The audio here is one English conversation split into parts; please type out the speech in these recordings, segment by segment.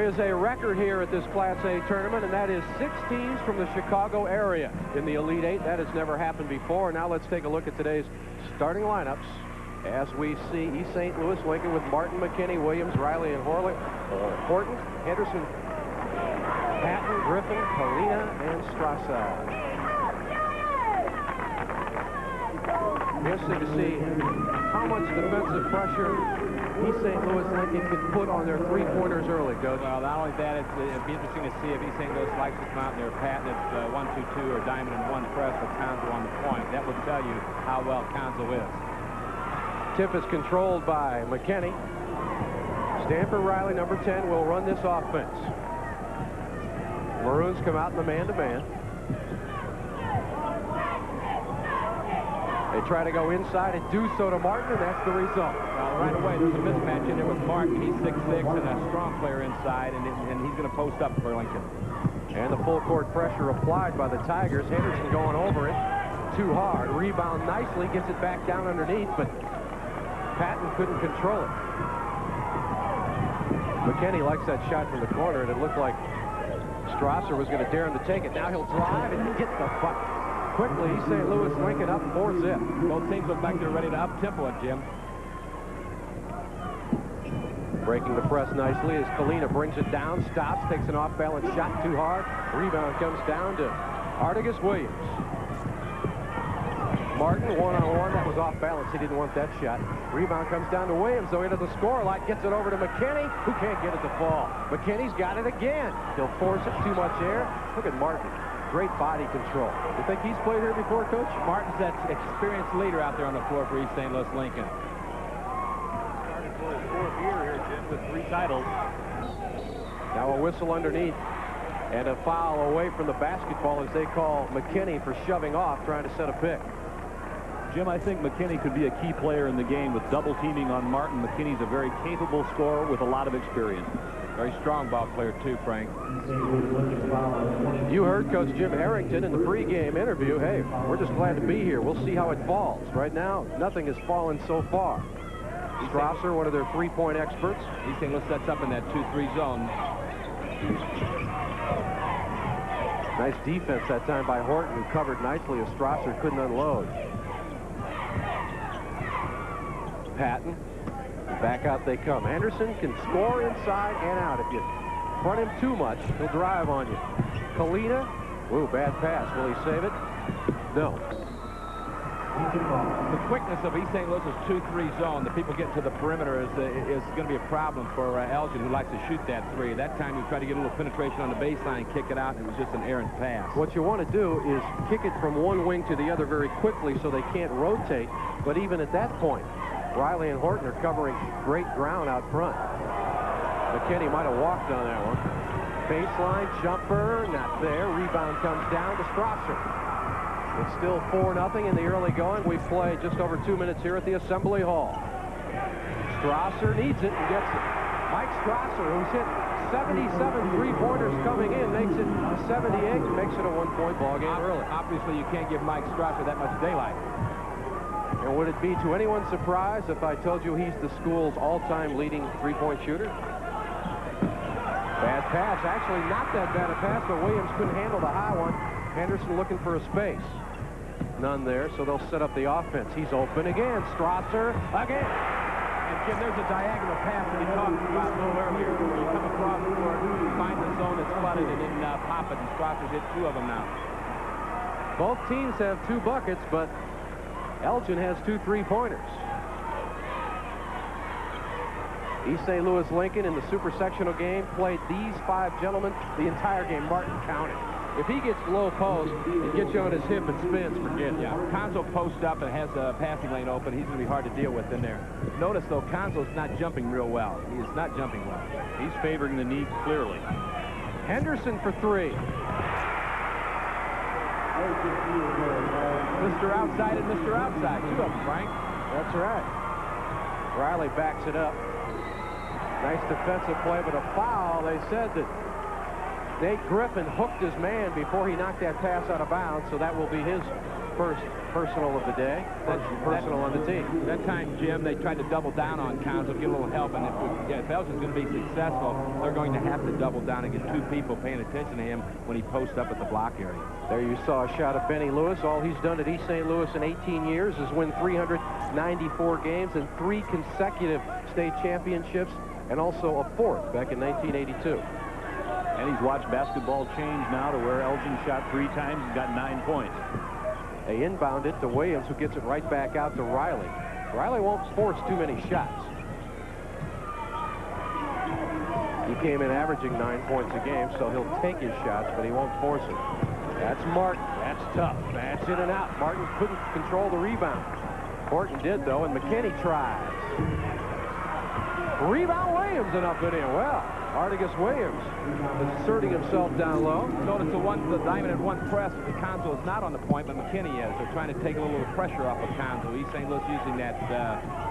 is a record here at this Class A tournament, and that is 6 teams from the Chicago area in the Elite Eight. That has never happened before. Now let's take a look at today's starting lineups as we see East St. Louis Lincoln with Martin, McKinney, Williams, Riley, and Horton, Henderson, Patton, Griffin, Kalina, and Strasser. Interesting to see how much defensive pressure East St. Louis Lincoln can put on their three-pointers early, Coach. Well, not only that, it'd be interesting to see if East St. Louis likes to come out in their patent at 1-2-2 or diamond and one press with Conzo on the point. That would tell you how well Conzo is. Tip is controlled by McKinney. Stanford Riley, number 10, will run this offense. Maroons come out in the man-to-man. They try to go inside and do so to Martin, and that's the result. Well, right away, there's a mismatch in there with Martin. He's 6'6" and a strong player inside, and he's going to post up for Lincoln. And the full court pressure applied by the Tigers. Henderson going over it too hard. Rebound nicely, gets it back down underneath, but Patton couldn't control it. McKinney likes that shot from the corner, and it looked like Strasser was going to dare him to take it. Now he'll drive and get the bucket. Quickly, St. Louis Lincoln up 4-zip. Both teams look like they're ready to up-tempo it, Jim. Breaking the press nicely as Kalina brings it down, stops, takes an off-balance shot too hard. Rebound comes down to Artigas Williams. Martin, one-on-one, that was off-balance. He didn't want that shot. Rebound comes down to Williams, though into the score line, gets it over to McKinney, who can't get it to fall. McKinney's got it again. He'll force it, too much air. Look at Martin. Great body control. You think he's played here before, Coach? Martin's that experienced leader out there on the floor for East St. Louis Lincoln. Started for his 4th year here, Jim, with 3 titles. Now a whistle underneath and a foul away from the basketball as they call McKinney for shoving off, trying to set a pick. Jim, I think McKinney could be a key player in the game with double teaming on Martin. McKinney's a very capable scorer with a lot of experience. Very strong ball player, too, Frank. You heard Coach Jim Harrington in the pregame interview. Hey, we're just glad to be here. We'll see how it falls. Right now, nothing has fallen so far. Strasser, one of their three-point experts. East St. Louis sets up in that 2-3 zone. Nice defense that time by Horton, who covered nicely as Strasser couldn't unload. Patton. Back out they come. Henderson can score inside and out. If you front him too much, he'll drive on you. Kalina. Ooh, bad pass. Will he save it? No. The quickness of East St. Louis's 2-3 zone, the people getting to the perimeter, is going to be a problem for Elgin, who likes to shoot that 3. That time he tried to get a little penetration on the baseline, kick it out, and it was just an errant pass. What you want to do is kick it from one wing to the other very quickly so they can't rotate. But even at that point, Riley and Horton are covering great ground out front. McKinney might have walked on that one. Baseline jumper, not there. Rebound comes down to Strasser. It's still 4-0 in the early going. We've played just over 2 minutes here at the Assembly Hall. Strasser needs it and gets it. Mike Strasser, who's hit 77 three-pointers coming in, makes it 78 and makes it a one-point ball game early. Obviously, you can't give Mike Strasser that much daylight. And would it be to anyone's surprise if I told you he's the school's all-time leading three-point shooter? Bad pass. Actually, not that bad a pass, but Williams couldn't handle the high one. Henderson looking for a space. None there, so they'll set up the offense. He's open again. Strasser again. And, Jim, there's a diagonal pass that he talked about a little earlier. You come across the court, find the zone that's flooded, and then pop it, and Strasser's hit 2 of them now. Both teams have 2 buckets, but Elgin has 2 three-pointers. East St. Louis Lincoln in the super sectional game played these 5 gentlemen the entire game. Martin counted. If he gets low post and gets you on his hip and spins, forget it. Yeah, Conzo posts up and has a passing lane open. He's going to be hard to deal with in there. Notice, though, Conzo's not jumping real well. He is not jumping well. He's favoring the knee clearly. Henderson for 3. Mr. Outside and Mr. Outside. 2 of them, Frank. That's right. Riley backs it up. Nice defensive play, but a foul. They said that Nate Griffin hooked his man before he knocked that pass out of bounds, so that will be his first personal of the day, first personal on the team. That time, Jim, they tried to double down on Council, get a little help, and if Elgin's going to be successful, they're going to have to double down and get two people paying attention to him when he posts up at the block area. There you saw a shot of Benny Lewis. All he's done at East St. Louis in 18 years is win 394 games and 3 consecutive state championships, and also a 4th back in 1982. And he's watched basketball change now to where Elgin shot 3 times and got 9 points. They inbound it to Williams, who gets it right back out to Riley. Riley won't force too many shots. He came in averaging 9 points a game, so he'll take his shots, but he won't force it. That's Martin. That's tough. That's in and out. Martin couldn't control the rebound. Horton did, though, and McKinney tries. Rebound Williams, and up and in. Well, Artigas Williams asserting himself down low. Notice the diamond and one press. The Conzo is not on the point, but McKinney is. They're trying to take a little pressure off of Conzo. East St. Louis using that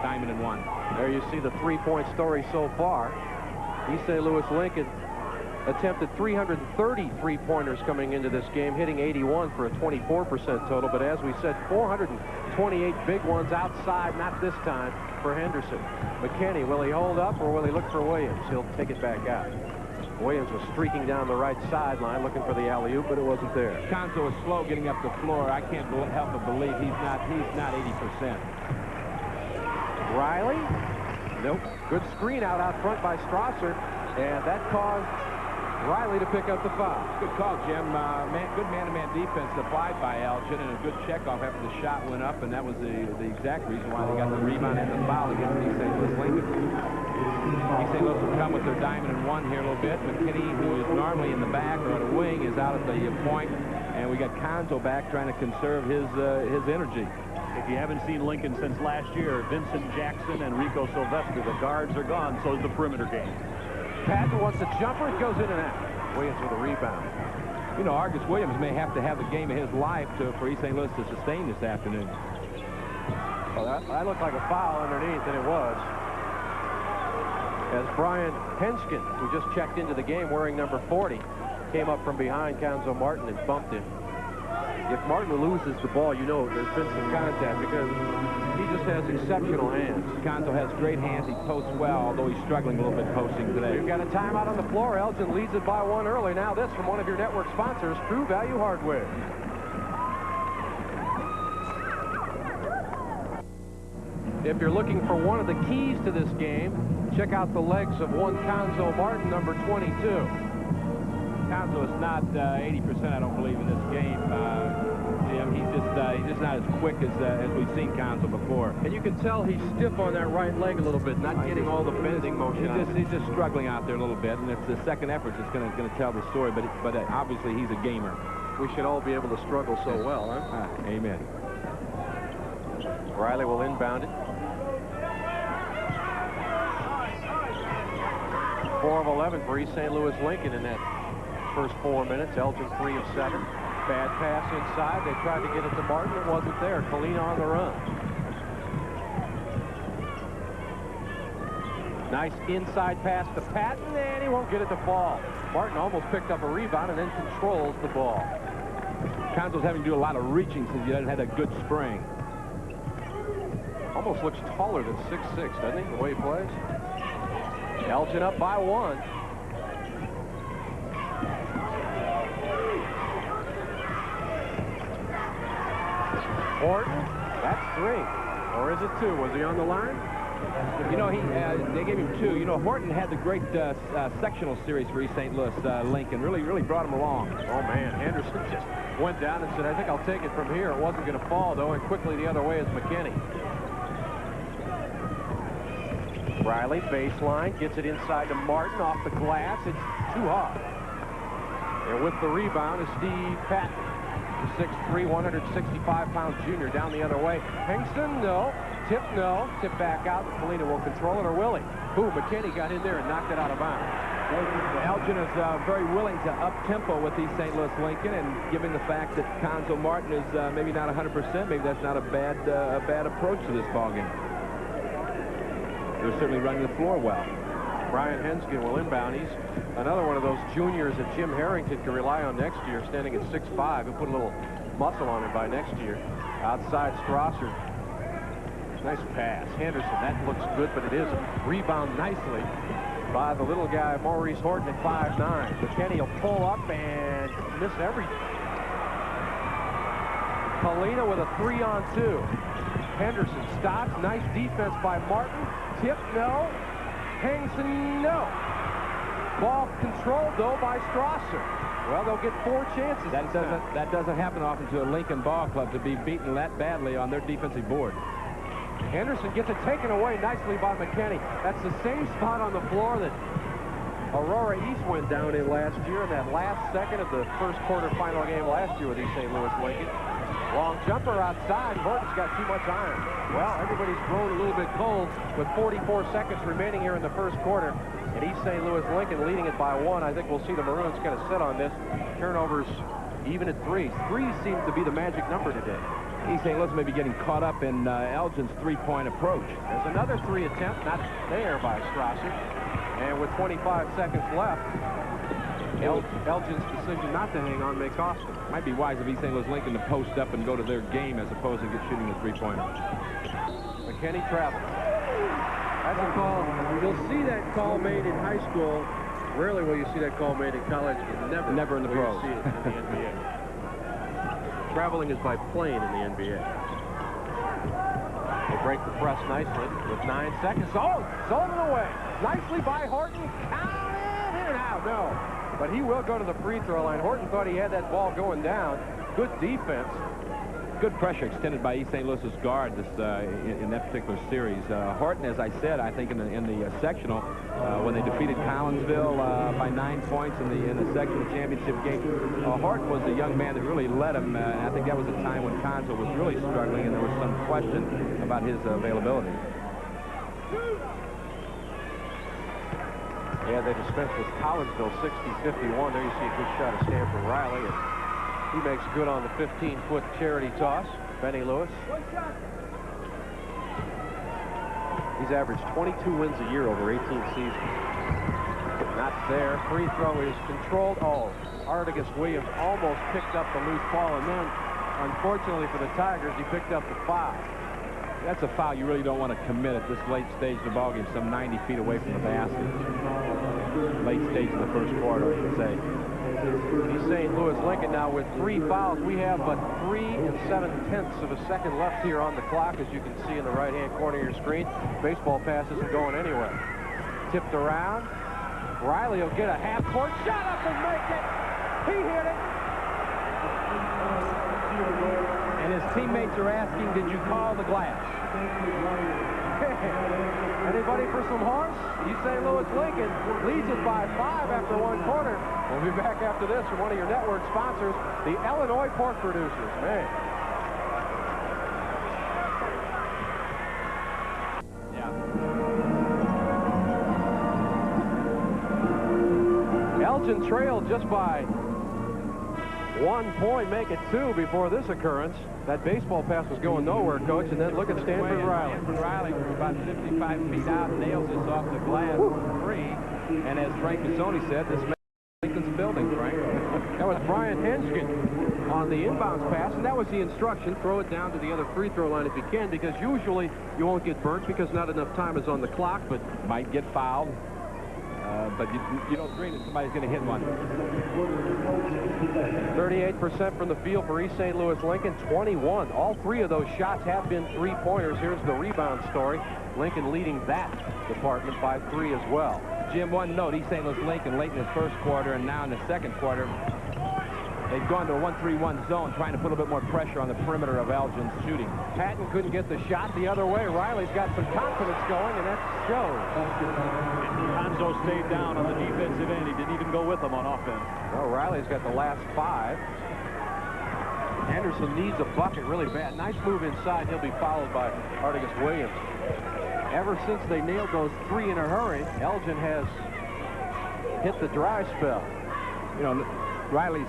diamond and one. There you see the three-point story so far. East St. Louis Lincoln attempted 330 three-pointers coming into this game, hitting 81 for a 24% total. But as we said, 428 big ones outside, not this time, for Henderson. McKinney, will he hold up or will he look for Williams? He'll take it back out. Williams was streaking down the right sideline looking for the alley-oop, but it wasn't there. Conzo is slow getting up the floor. I can't help but believe he's not 80%. Riley? Nope. Good screen out front by Strasser, and that caused Riley to pick up the foul. Good call, Jim. Good man-to-man defense applied by Elgin, and a good checkoff after the shot went up, and that was the exact reason why they got the rebound and the foul against East St. Louis Lincoln. East St. Louis will come with their diamond and one here a little bit. McKinney, who is normally in the back or on a wing, is out at the point, and we got Conzo back trying to conserve his energy. If you haven't seen Lincoln since last year, Vincent Jackson and Rico Sylvester, the guards are gone, so is the perimeter game. Patton wants a jumper. It goes in and out. Williams with a rebound. You know, Argus Williams may have to have the game of his life for East St. Louis to sustain this afternoon. Well, that looked like a foul underneath, and it was. As Brian Henskin, who just checked into the game wearing number 40, came up from behind Conzo Martin and bumped him. If Martin loses the ball, you know there's been some contact because he just has exceptional hands. Conzo has great hands. He posts well, although he's struggling a little bit posting today. We've got a timeout on the floor. Elgin leads it by 1 early. Now this from one of your network sponsors, True Value Hardware. If you're looking for one of the keys to this game, check out the legs of one Conzo Martin, number 22. Conzo is not 80%, I don't believe, in this game. Jim, he's just not as quick as we've seen Conzo before. And you can tell he's stiff on that right leg a little bit, not getting all the bending motion. He's just struggling out there a little bit, and it's the second effort that's going to tell the story. But obviously he's a gamer. We should all be able to struggle so well, huh? Amen. Riley will inbound it. 4 of 11 for East St. Louis Lincoln in that first 4 minutes. Elgin 3 of 7. Bad pass inside. They tried to get it to Martin. It wasn't there. Kalina on the run. Nice inside pass to Patton, and he won't get it to fall. Martin almost picked up a rebound and then controls the ball. Conzo's having to do a lot of reaching since he hasn't had a good spring. Almost looks taller than 6'6", doesn't he, the way he plays? Elgin up by 1. Horton, that's 3. Or is it 2? Was he on the line? You know, they gave him 2. You know, Horton had the great sectional series for East St. Louis Lincoln. Really brought him along. Oh, man. Henderson just went down and said, I think I'll take it from here. It wasn't going to fall, though, and quickly the other way is McKinney. Riley, baseline, gets it inside to Martin off the glass. It's too hard. And with the rebound is Steve Patton, the 6'3", 165-pound junior, down the other way. Hingston, no. Tip, no. Tip back out. Kalina will control it, or will he? Ooh, McKinney got in there and knocked it out of bounds. Elgin is very willing to up-tempo with East St. Louis Lincoln, and given the fact that Conzo Martin is maybe not 100%, maybe that's not a bad approach to this ballgame. They're certainly running the floor well. Brian Henskin will inbound. He's another one of those juniors that Jim Harrington can rely on next year, standing at 6'5", and put a little muscle on him by next year. Outside Strasser. Nice pass. Henderson, that looks good, but it isn't. Rebound nicely by the little guy, Maurice Horton at 5'9". McKinney will pull up and miss everything. Polina with a 3-on-2. Henderson stops. Nice defense by Martin. Tip, no. Hengson, no. Ball controlled, though, by Strasser. Well, they'll get 4 chances. That doesn't happen often to a Lincoln ball club, to be beaten that badly on their defensive board. Henderson gets it taken away nicely by McKinney. That's the same spot on the floor that Aurora East went down in last year in that last second of the first quarterfinal game last year with East St. Louis Lincoln. Long jumper outside. Horton's got too much iron. Well, everybody's grown a little bit cold with 44 seconds remaining here in the first quarter. And East St. Louis Lincoln leading it by 1. I think we'll see the Maroons kind of sit on this. Turnovers even at 3. 3 seems to be the magic number today. East St. Louis may be getting caught up in Elgin's 3-point approach. There's another 3 attempt, not there by Strasser. And with 25 seconds left, Elgin's decision not to hang on may cost him. Might be wise of East St. Louis Lincoln to post up and go to their game as opposed to shooting the 3-pointer. McKinney travels. That's a call. You'll see that call made in high school. Rarely will you see that call made in college. Never in the pros. See it in the NBA. Traveling is by plane in the NBA. They break the press nicely with 9 seconds. Oh, stolen away. Nicely by Horton. Counted in and out. No. But he will go to the free throw line. Horton thought he had that ball going down. Good defense. Good pressure extended by East St. Louis's guard in that particular series. Horton, as I said, I think in the sectional, when they defeated Collinsville by 9 points in the sectional championship game, Horton was the young man that really led him. And I think that was a time when Conzo was really struggling, and there was some question about his availability. Yeah, they dispensed with Collinsville 60-51. There you see a good shot of Stanford Riley. And he makes good on the 15-foot charity toss. Benny Lewis. He's averaged 22 wins a year over 18 seasons. Not there. Free throw is controlled. Oh, Artigas Williams almost picked up the loose ball, and then, unfortunately for the Tigers, he picked up the foul. That's a foul you really don't want to commit at this late stage of the ballgame, some 90 feet away from the basket. Late stage of the first quarter, I should say. East St. Louis Lincoln now with 3 fouls. We have but 3 7/10 of a second left here on the clock, as you can see in the right-hand corner of your screen. Baseball pass isn't going anywhere. Tipped around. Riley will get a half-court shot up and make it. He hit it. And his teammates are asking, did you call the glass? Anybody for some horse? East St. Louis Lincoln leads it by 5 after 1 quarter. We'll be back after this from one of your network sponsors, the Illinois Pork Producers. Man. Yeah. Elgin trailed just by 1 point, make it 2 before this occurrence. That baseball pass was going nowhere, Coach, and then look at Stanford Riley. Stanford Riley from about 55 feet out, nails this off the glass for 3. And as Frank Mazzoni said, this makes Lincoln's building, Frank. That was Brian Henskin on the inbounds pass, and that was the instruction. Throw it down to the other free throw line if you can, because usually you won't get burnt because not enough time is on the clock, but might get fouled. But you don't dream that somebody's going to hit one. 38% from the field for East St. Louis Lincoln, 21. All 3 of those shots have been 3-pointers. Here's the rebound story. Lincoln leading that department by 3 as well. Jim, one note, East St. Louis Lincoln late in the first quarter and now in the second quarter, they've gone to a 1-3-1 zone, trying to put a little bit more pressure on the perimeter of Elgin's shooting. Patton couldn't get the shot the other way. Riley's got some confidence going, and that shows. Conzo stayed down on the defensive end. He didn't even go with them on offense. Well, Riley's got the last 5. Anderson needs a bucket really bad. Nice move inside. He'll be fouled by Artigas Williams. Ever since they nailed those 3 in a hurry, Elgin has hit the dry spell. You know, Riley's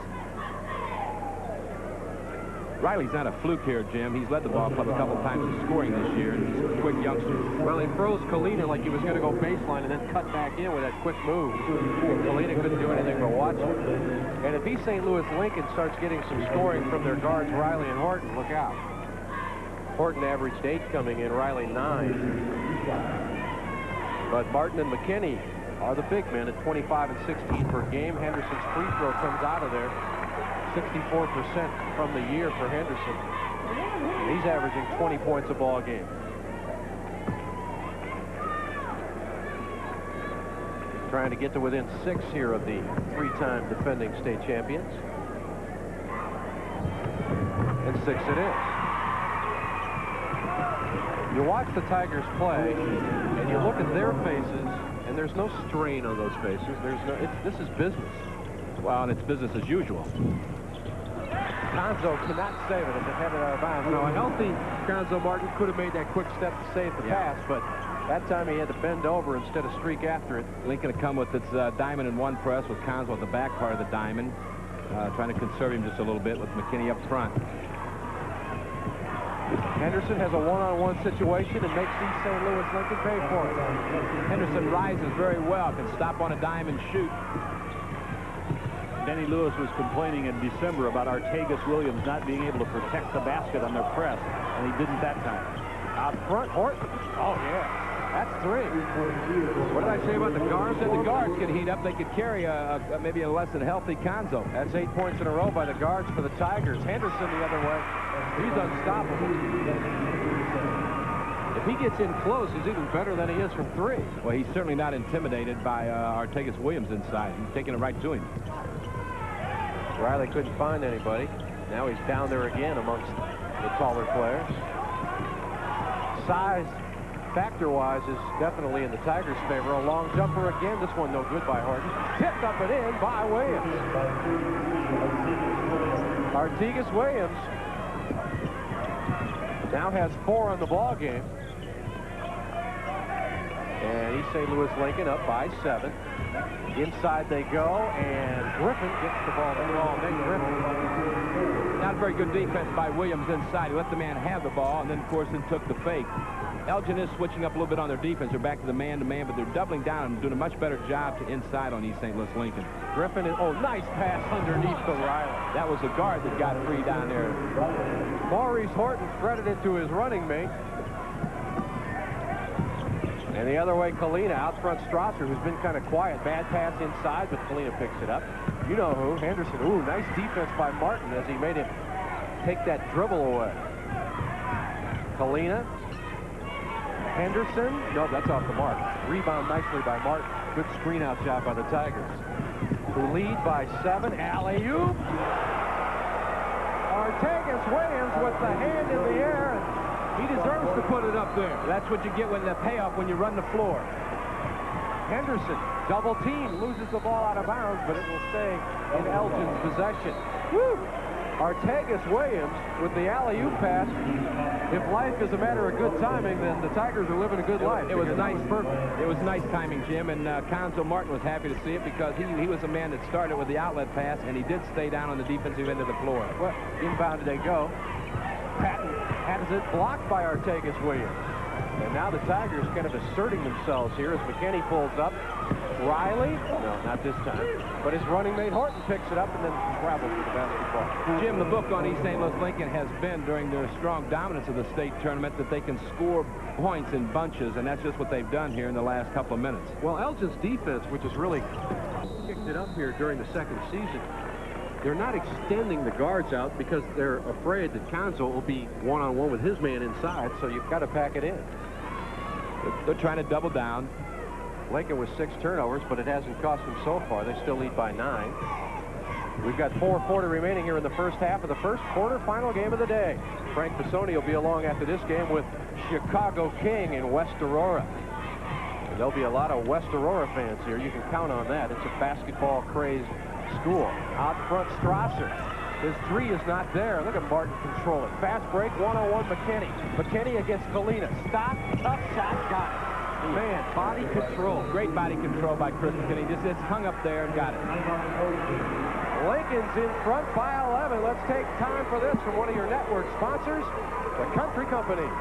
Riley's not a fluke here, Jim. He's led the ball club a couple times in scoring this year, and he's a quick youngster. Well, he froze Kalina like he was going to go baseline and then cut back in with that quick move. Kalina couldn't do anything but watch it. And if East St. Louis Lincoln starts getting some scoring from their guards, Riley and Horton, look out. Horton averaged 8 coming in, Riley 9. But Martin and McKinney are the big men at 25 and 16 per game. Henderson's free throw comes out of there. 64% from the year for Henderson. He's averaging 20 points a ball game. Trying to get to within 6 here of the 3-time defending state champions. And 6 it is. You watch the Tigers play, and you look at their faces, and there's no strain on those faces. There's no. This is business. Well, and it's business as usual. Gonzo cannot save it as it headed out of bounds. Now, a healthy Gonzo Martin could have made that quick step to save the pass, but that time he had to bend over instead of streak after it. Lincoln had come with its diamond in one press with Gonzo at the back part of the diamond, trying to conserve him just a little bit with McKinney up front. Henderson has a one-on-one situation and makes East St. Louis Lincoln pay for it. Henderson rises very well, can stop on a dime and shoot. Denny Lewis was complaining in December about Artagas Williams not being able to protect the basket on their press, and he didn't that time. Out front, Horton. Oh, yeah. That's 3. What did I say about the guards? Said the guards could heat up. They could carry maybe a less than healthy Gonzo. That's 8 points in a row by the guards for the Tigers. Henderson the other way. He's unstoppable. If he gets in close, he's even better than he is from 3. Well, he's certainly not intimidated by Artagas Williams inside. He's taking it right to him. Riley couldn't find anybody. Now he's down there again amongst the taller players. Size, factor-wise, is definitely in the Tigers' favor. A long jumper again. This one no good by Horton. Tipped up and in by Williams. Artagas Williams now has 4 on the ball game. And East St. Louis Lincoln up by 7. Inside they go, and Griffin gets the ball. Not very good defense by Williams inside. He let the man have the ball, and then, of course, took the fake. Elgin is switching up a little bit on their defense. They're back to the man-to-man, but they're doubling down and doing a much better job to inside on East St. Louis Lincoln. Griffin is, nice pass underneath the Riley. That was a guard that got free down there. Maurice Horton credited to his running mate. And the other way, Kalina out front Strasser, who's been kind of quiet. Bad pass inside, but Kalina picks it up. You know who, Henderson. Ooh, nice defense by Martin as he made him take that dribble away. Kalina. Henderson. No, that's off the mark. Rebound nicely by Martin. Good screen out job by the Tigers, who lead by 7. Alley-oop. Artagas Williams with the hand in the air. He deserves to put it up there. That's what you get when the payoff when you run the floor. Henderson, double team, loses the ball out of bounds, but it will stay in Elgin's possession. Woo! Artagas Williams with the alley-oop pass. If life is a matter of good timing, then the Tigers are living a good life. It was nice. It was nice timing, Jim, and Gonzo Martin was happy to see it because he was a man that started with the outlet pass, and he did stay down on the defensive end of the floor. Well, inbound they go. Patton has it blocked by Artagas Williams. And now the Tigers kind of asserting themselves here as McKinney pulls up. Riley, no, not this time. But his running mate Horton picks it up and then travels with the basketball. Jim, the book on East St. Louis Lincoln has been, during their strong dominance of the state tournament, that they can score points in bunches, and that's just what they've done here in the last couple of minutes. Well, Elgin's defense, which has really kicked it up here during the second season, they're not extending the guards out because they're afraid that Gonzo will be one-on-one with his man inside, so you've got to pack it in. They're trying to double down. Lincoln with 6 turnovers, but it hasn't cost them so far. They still lead by 9. We've got 4:40 remaining here in the first half of the first quarterfinal game of the day. Frank Pisoni will be along after this game with Chicago King in West Aurora. And there'll be a lot of West Aurora fans here. You can count on that. It's a basketball-crazed school. Out front, Strasser. His 3 is not there. Look at Martin control it. Fast break, one-on-one, McKinney. McKinney against Kalina. Stop, tough shot, got it. Man, body control. Great body control by Chris McKinney. Just hung up there and got it. Lincoln's in front by 11. Let's take time for this from one of your network sponsors, the Country Companies.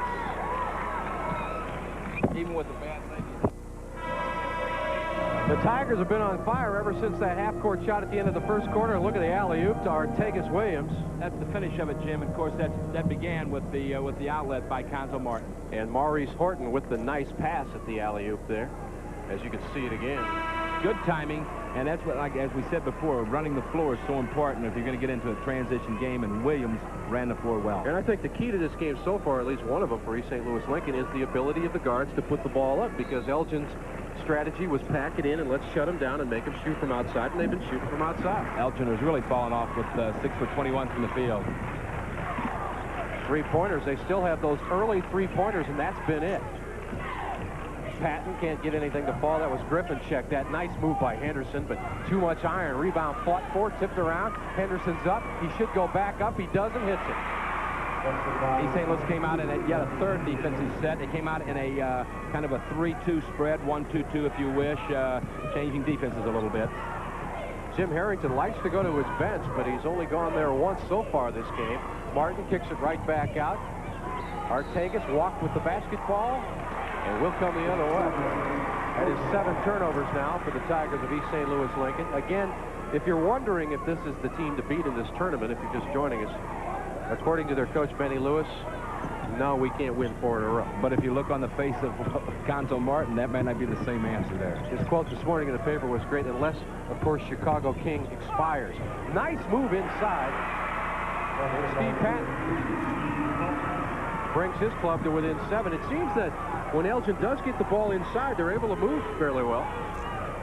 Even with the bad leg. The Tigers have been on fire ever since that half-court shot at the end of the first quarter. Look at the alley-oop to Artegas Williams. That's the finish of it, Jim. Of course, that began with the outlet by Conzo Martin. And Maurice Horton with the nice pass at the alley-oop there, as you can see it again. Good timing, and that's what, like as we said before, running the floor is so important if you're going to get into a transition game, and Williams ran the floor well. And I think the key to this game so far, at least one of them for East St. Louis Lincoln, is the ability of the guards to put the ball up, because Elgin's strategy was pack it in and let's shut them down and make them shoot from outside, and they've been shooting from outside. Elgin has really fallen off with 6 for 21 from the field. Three-pointers, they still have those early three-pointers, and that's been it. Patton can't get anything to fall. That was Griffin check. That nice move by Henderson, but too much iron. Rebound fought for, tipped around. Henderson's up. He should go back up. He doesn't, hits it. East St. Louis came out in yet a third defensive set. They came out in a kind of a 3-2 spread, 1-2-2 if you wish, changing defenses a little bit. Jim Harrington likes to go to his bench, but he's only gone there once so far this game. Martin kicks it right back out. Artegas walked with the basketball, and will come the other way. That is 7 turnovers now for the Tigers of East St. Louis Lincoln. Again, if you're wondering if this is the team to beat in this tournament, if you're just joining us, according to their coach, Benny Lewis, no, we can't win 4 in a row. But if you look on the face of Conzo Martin, that might not be the same answer there. His quote this morning in the paper was great, unless, of course, Chicago King expires. Nice move inside. Steve Patton brings his club to within 7. It seems that when Elgin does get the ball inside, they're able to move fairly well.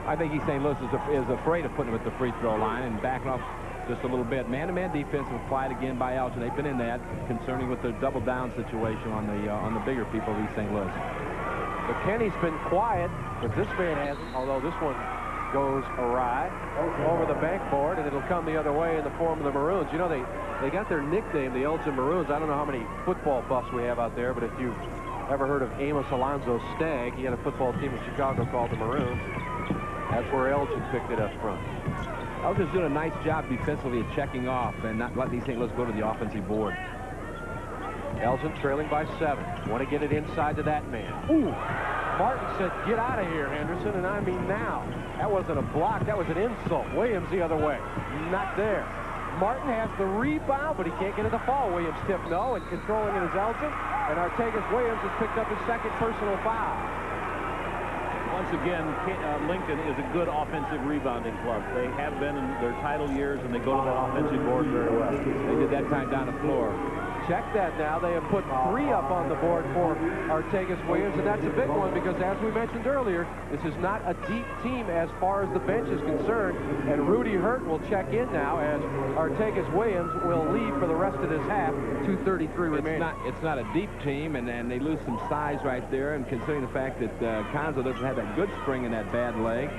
I think East St. Louis is afraid of putting him at the free throw line and backing off just a little bit. Man-to-man defense was applied again by Elgin. They've been in that, concerning with their double-down situation on the bigger people of East St. Louis. McKinney's been quiet, but this man hasn't, although this one goes awry over the backboard, and it'll come the other way in the form of the Maroons. You know, they got their nickname, the Elgin Maroons. I don't know how many football buffs we have out there, but if you've ever heard of Amos Alonzo Stagg, he had a football team in Chicago called the Maroons. That's where Elgin picked it up from. Elgin's doing a nice job defensively of checking off and not letting East St. Louis go to the offensive board. Elgin trailing by 7. Want to get it inside to that man. Ooh! Martin said, get out of here, Henderson, and I mean now. That wasn't a block. That was an insult. Williams the other way. Not there. Martin has the rebound, but he can't get it to fall. Williams tip no, and controlling it is Elgin. And Artegas Williams has picked up his 2nd personal foul. Once again, Lincoln is a good offensive rebounding club. They have been in their title years, and they go to that offensive board very well. They did that time down the floor. Check that now. They have put 3 up on the board for Artegas Williams, and that's a big one because, as we mentioned earlier, this is not a deep team as far as the bench is concerned, and Rudy Hurt will check in now as Artegas Williams will leave for the rest of this half. 2:33 remaining. It's not a deep team, and they lose some size right there, and considering the fact that Conzo doesn't have that good spring in that bad leg,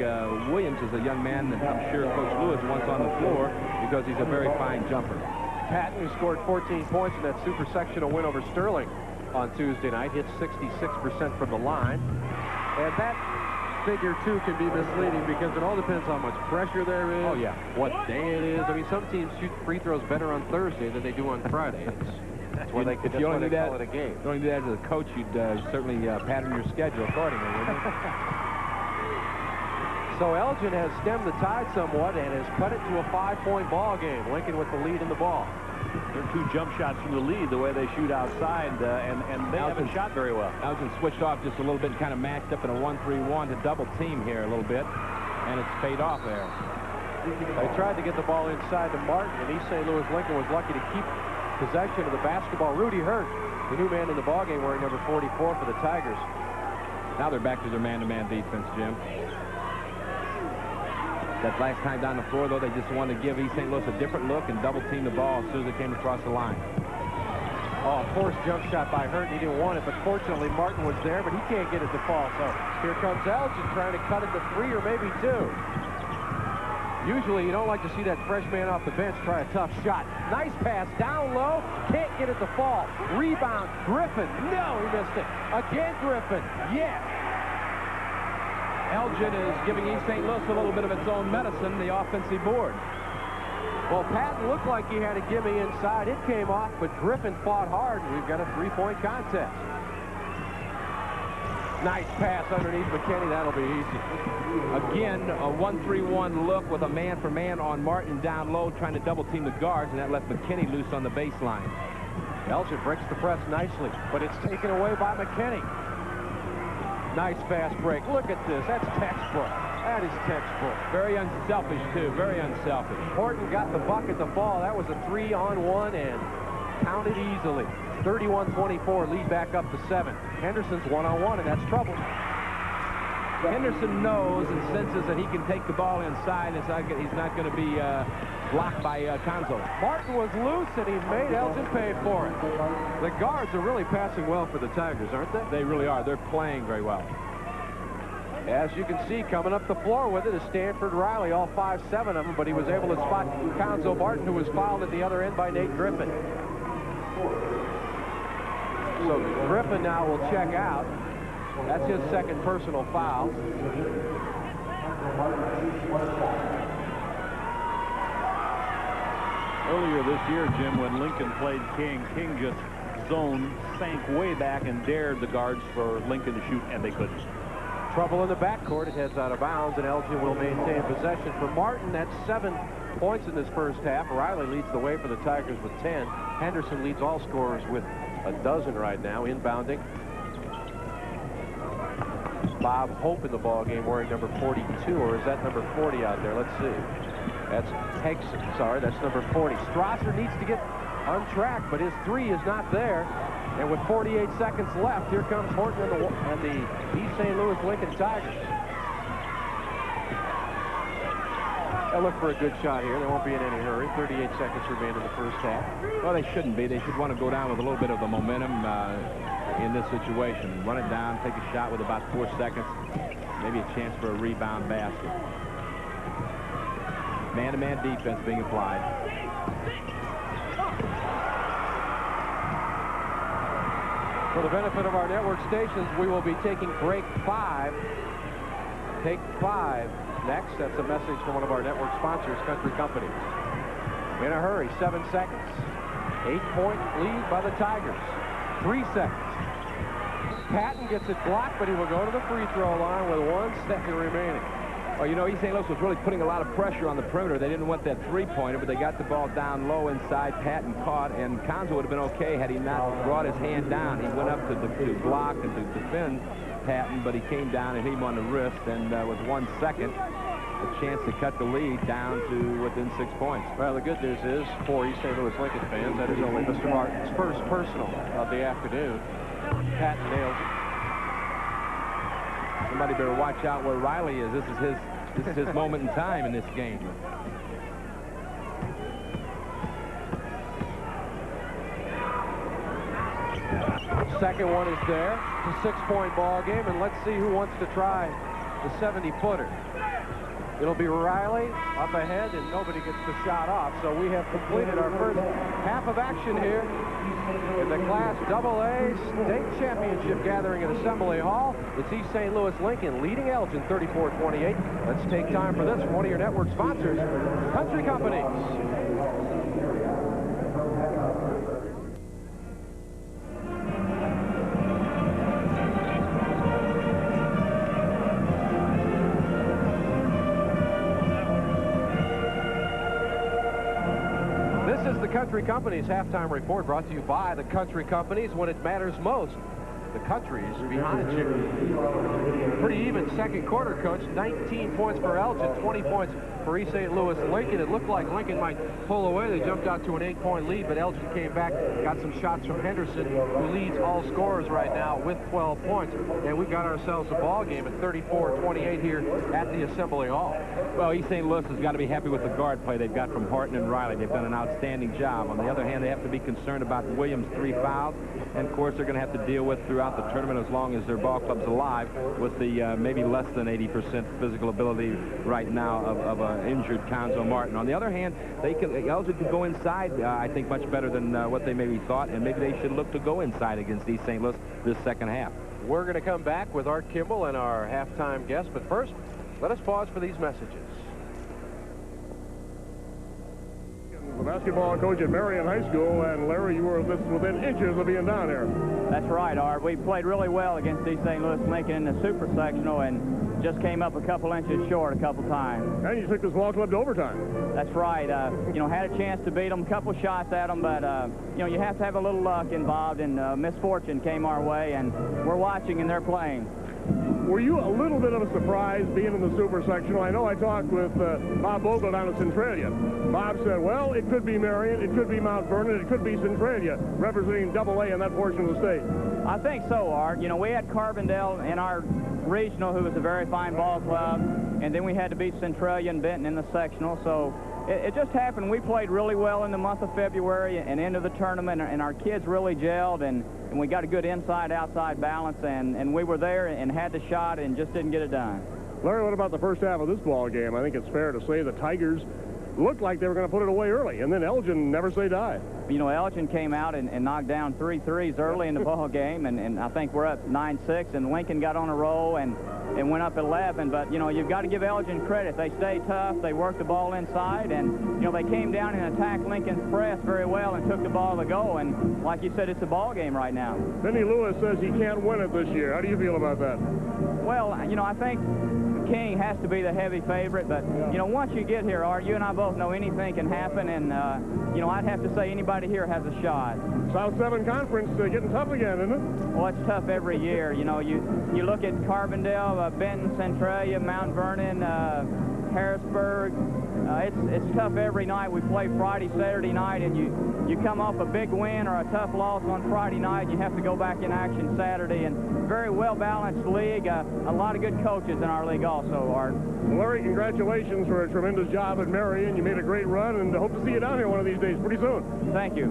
Williams is a young man that I'm sure Coach Lewis wants on the floor because he's a very fine jumper. Patton, who scored 14 points in that super sectional win over Sterling on Tuesday night, hit 66% from the line. And that figure, too, can be misleading because it all depends how much pressure there is. Oh, yeah. What day it is. I mean, some teams shoot free throws better on Thursday than they do on Friday. That's why they, if you only do that, call it a game. If you only do that as a coach, you'd certainly pattern your schedule accordingly, wouldn't you? So Elgin has stemmed the tide somewhat and has cut it to a 5-point ball game. Lincoln with the lead in the ball. They're 2 jump shots from the lead, the way they shoot outside, and they haven't shot very well. Elgin switched off just a little bit and kind of matched up in a 1-3-1 to double team here a little bit, and it's paid off there. They tried to get the ball inside to Martin, and East St. Louis Lincoln was lucky to keep possession of the basketball. Rudy Hurt, the new man in the ball game, wearing number 44 for the Tigers. Now they're back to their man-to-man defense, Jim. That last time down the floor, though, they just wanted to give East St. Louis a different look and double-team the ball as soon as they came across the line. Oh, a forced jump shot by Hurt. He didn't want it, but fortunately Martin was there, but he can't get it to fall. So here comes Elgin trying to cut it to 3 or maybe 2. Usually you don't like to see that fresh man off the bench try a tough shot. Nice pass down low. Can't get it to fall. Rebound. Griffin. No, he missed it. Again, Griffin. Yes. Elgin is giving East St. Louis a little bit of its own medicine, the offensive board. Well, Patton looked like he had a gimme inside. It came off, but Griffin fought hard, and we've got a 3-point contest. Nice pass underneath McKinney. That'll be easy. Again, a 1-3-1 look with a man-for-man on Martin down low, trying to double-team the guards, and that left McKinney loose on the baseline. Elgin breaks the press nicely, but it's taken away by McKinney. Nice fast break. Look at this. That's textbook. That is textbook. Very unselfish, too. Very unselfish. Horton got the bucket to fall. That was a 3-on-1 and counted easily. 31-24, lead back up to 7. Henderson's one-on-one, and that's trouble. Henderson knows and senses that he can take the ball inside. He's not going to be blocked by Conzo. Martin was loose, and he made Elgin pay for it. The guards are really passing well for the Tigers, aren't they? They really are. They're playing very well. As you can see, coming up the floor with it is Stanford Riley, all 5'7" of them, but he was able to spot Conzo Martin, who was fouled at the other end by Nate Griffin. So Griffin now will check out. That's his second personal foul. Earlier this year, Jim, when Lincoln played King, King just zoned, sank way back, and dared the guards for Lincoln to shoot, and they couldn't. Trouble in the backcourt. It heads out of bounds, and Elgin will maintain possession. For Martin, that's 7 points in this first half. Riley leads the way for the Tigers with 10. Henderson leads all scorers with a dozen right now, inbounding. Bob Hope in the ball game wearing number 42, or is that number 40 out there? Let's see. That's Hegson. Sorry, that's number 40. Strasser needs to get on track, but his 3 is not there. And with 48 seconds left, here comes Horton and the East St. Louis Lincoln Tigers. They'll look for a good shot here. They won't be in any hurry. 38 seconds remain in the first half. Well, they shouldn't be. They should want to go down with a little bit of the momentum in this situation. Run it down, take a shot with about 4 seconds. Maybe a chance for a rebound basket. Man-to-man defense being applied. For the benefit of our network stations, we will be taking break 5. Take 5 next. That's a message from one of our network sponsors, Country Companies. In a hurry, 7 seconds. 8-point lead by the Tigers. 3 seconds. Patton gets it blocked, but he will go to the free throw line with 1 second remaining. Well, you know, East St. Louis was really putting a lot of pressure on the perimeter. They didn't want that three-pointer, but they got the ball down low inside. Patton caught, and Conzo would have been okay had he not brought his hand down. He went up to block and to defend Patton, but he came down and hit him on the wrist, and with 1 second, a chance to cut the lead down to within 6 points. Well, the good news is, for East St. Louis Lincoln fans, that is only Mr. Martin's first personal of the afternoon. Patton nails it. Somebody better watch out where Riley is. This is his moment in time in this game. Second one is there. It's a 6-point ball game, and let's see who wants to try the 70-footer. It'll be Riley up ahead, and nobody gets the shot off. So we have completed our first half of action here in the Class AA State Championship gathering at Assembly Hall. It's East St. Louis Lincoln leading Elgin 34-28. Let's take time for this from one of your network sponsors, Country Companies. Country Companies halftime report brought to you by the Country Companies. When it matters most, the country is behind you. Pretty even second quarter, Coach. 19 points for Elgin, 20 points for East St. Louis Lincoln. It looked like Lincoln might pull away. They jumped out to an 8-point lead, but Elgin came back, got some shots from Henderson, who leads all scorers right now with 12 points. And we've got ourselves a ball game at 34-28 here at the Assembly Hall. Well, East St. Louis has got to be happy with the guard play they've got from Horton and Riley. They've done an outstanding job. On the other hand, they have to be concerned about Williams' 3 fouls. And, of course, they're going to have to deal with throughout the tournament, as long as their ball club's alive, with the maybe less than 80% physical ability right now of an injured Conzo Martin. On the other hand, Elgin can go inside, I think, much better than what they maybe thought, and maybe they should look to go inside against East St. Louis this second half. We're going to come back with Art Kimball and our halftime guest, but first, let us pause for these messages. the basketball coach at Marion High School, and Larry, you were within inches of being down there. That's right, Art. We played really well against East St. Louis Lincoln in the super sectional and just came up a couple inches short a couple times. And you took this ball club to overtime. That's right. You know, had a chance to beat them, a couple shots at them, but, you know, you have to have a little luck involved, and misfortune came our way, and we're watching and they're playing. Were you a little bit of a surprise being in the super sectional? I know I talked with Bob Vogel down at Centralia. Bob said, well, it could be Marion, it could be Mount Vernon, it could be Centralia, representing Double-A in that portion of the state. I think so, Art. You know, we had Carbondale in our regional, who was a very fine ball club, and then we had to beat Centralia and Benton in the sectional, so it just happened. We played really well in the month of February and into the tournament, and our kids really gelled, and we got a good inside-outside balance, and we were there and had the shot and just didn't get it done. Larry, what about the first half of this ball game? I think it's fair to say the Tigers looked like they were going to put it away early, and then Elgin never say die. You know, Elgin came out and knocked down 3 threes early in the ball game, and I think we're up 9-6, and Lincoln got on a roll and went up 11. But, you know, you've got to give Elgin credit. They stayed tough. They worked the ball inside, and, you know, they came down and attacked Lincoln's press very well and took the ball to go. And, like you said, it's a ball game right now. Benny Lewis says he can't win it this year. How do you feel about that? Well, you know, I think King has to be the heavy favorite, but, you know, once you get here, Art, you and I both know anything can happen, and, you know, I'd have to say anybody here has a shot. South 7 Conference getting tough again, isn't it? Well, it's tough every year. You know, you look at Carbondale, Benton, Centralia, Mount Vernon, Harrisburg. It's tough every night. We play Friday, Saturday night, and you come off a big win or a tough loss on Friday night, you have to go back in action Saturday. And very well-balanced league. A lot of good coaches in our league also, Art. Well, Larry, congratulations for a tremendous job at Marion. You made a great run, and hope to see you down here one of these days pretty soon. Thank you.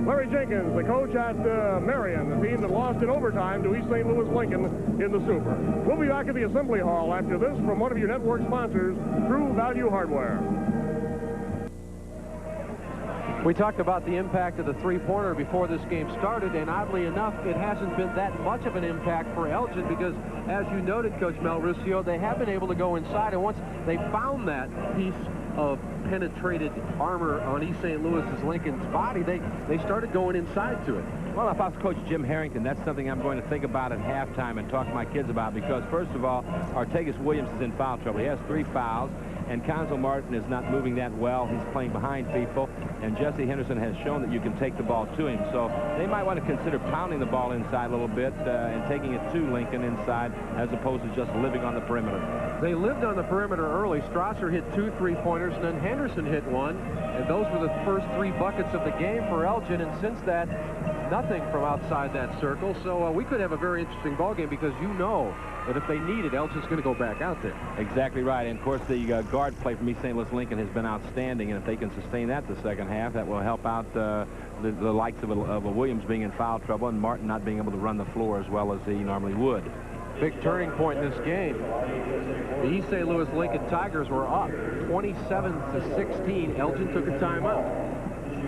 Larry Jenkins, the coach at Marion, the team that lost in overtime to East St. Louis Lincoln in the Super. We'll be back at the Assembly Hall after this from one of your network sponsors, True Value Hardware. We talked about the impact of the three-pointer before this game started, and oddly enough, it hasn't been that much of an impact for Elgin because, as you noted, Coach Melrucio, they have been able to go inside, and once they found that piece of penetrated armor on East St. Louis's Lincoln's body, they started going inside to it. Well, if I was Coach Jim Harrington, that's something I'm going to think about at halftime and talk to my kids about, because, first of all, Artegas Williams is in foul trouble. He has 3 fouls, and Conzo Martin is not moving that well. He's playing behind people, and Jesse Henderson has shown that you can take the ball to him. So they might want to consider pounding the ball inside a little bit and taking it to Lincoln inside as opposed to just living on the perimeter. They lived on the perimeter early. Strasser hit 2 3-pointers, and then Henderson hit 1, and those were the first 3 buckets of the game for Elgin, and since that, nothing from outside that circle. So we could have a very interesting ball game because you know that if they need it, Elgin's going to go back out there. Exactly right. And, of course, the guard play from East St. Louis Lincoln has been outstanding, and if they can sustain that the second half, that will help out the likes of a Williams being in foul trouble and Martin not being able to run the floor as well as he normally would. Big turning point in this game. The East St. Louis Lincoln Tigers were up 27-16. Elgin took a timeout.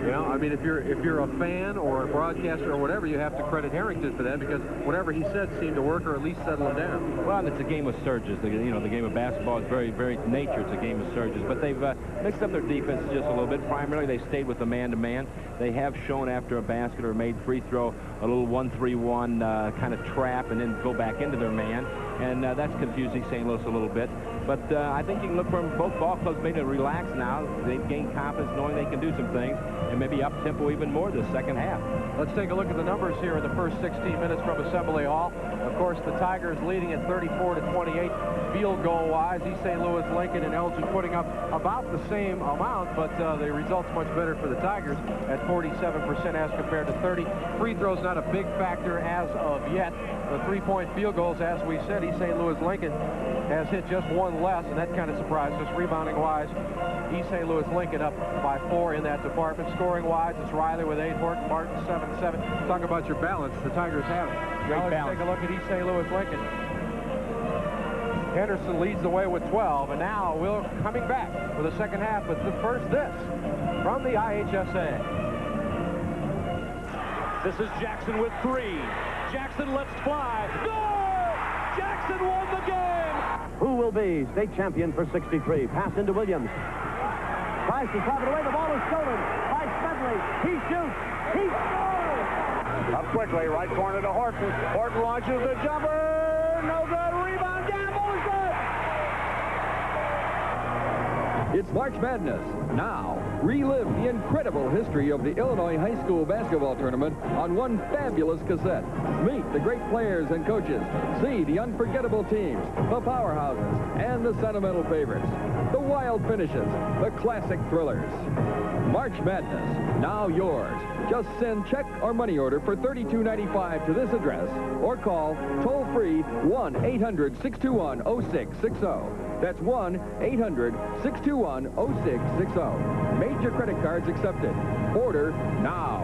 You know, I mean, if you're a fan or a broadcaster or whatever, you have to credit Harrington for that, because whatever he said seemed to work or at least settle him down. Well, it's a game of surges. The game of basketball is very, very nature. It's a game of surges. But they've mixed up their defense just a little bit. Primarily, they stayed with the man-to-man. They have shown after a basket or made free throw a little 1-3-1 kind of trap and then go back into their man. And that's confusing St. Louis a little bit. But I think you can look for them. Both ball clubs made it relax now. They've gained confidence knowing they can do some things and maybe up-tempo even more this second half. Let's take a look at the numbers here in the first 16 minutes from Assembly Hall. Of course, the Tigers leading at 34-28 field goal-wise. East St. Louis, Lincoln, and Elgin putting up about the same amount, but the result's much better for the Tigers at 47% as compared to 30. Free throws not a big factor as of yet. The 3-point field goals, as we said, East St. Louis, Lincoln has hit just 1 less, and that kind of surprised us. Rebounding-wise, East St. Louis, Lincoln up by 4 in that department. Scoring-wise, it's Riley with 8, Horton Martin 7-7. Talk about your balance. The Tigers have it. Now let's take a look at East St. Louis, Lincoln. Henderson leads the way with 12, and now we're coming back for the second half. But first, this from the IHSA. This is Jackson with 3. Jackson lets fly. Good! Jackson won the game! Who will be state champion for 63? Pass into Williams. Tries to slap it away. The ball is stolen. straight. He shoots. He scores! Up quickly, right corner to Horton. Horton launches the jumper. No good. Rebound. Gamble is good. It's March Madness. Now, relive the incredible history of the Illinois High School Basketball Tournament on one fabulous cassette. Meet the great players and coaches. See the unforgettable teams, the powerhouses, and the sentimental favorites. The wild finishes, the classic thrillers. March Madness, now yours. Just send check or money order for $32.95 to this address or call toll-free 1-800-621-0660. That's 1-800-621-0660. Major credit cards accepted. Order now.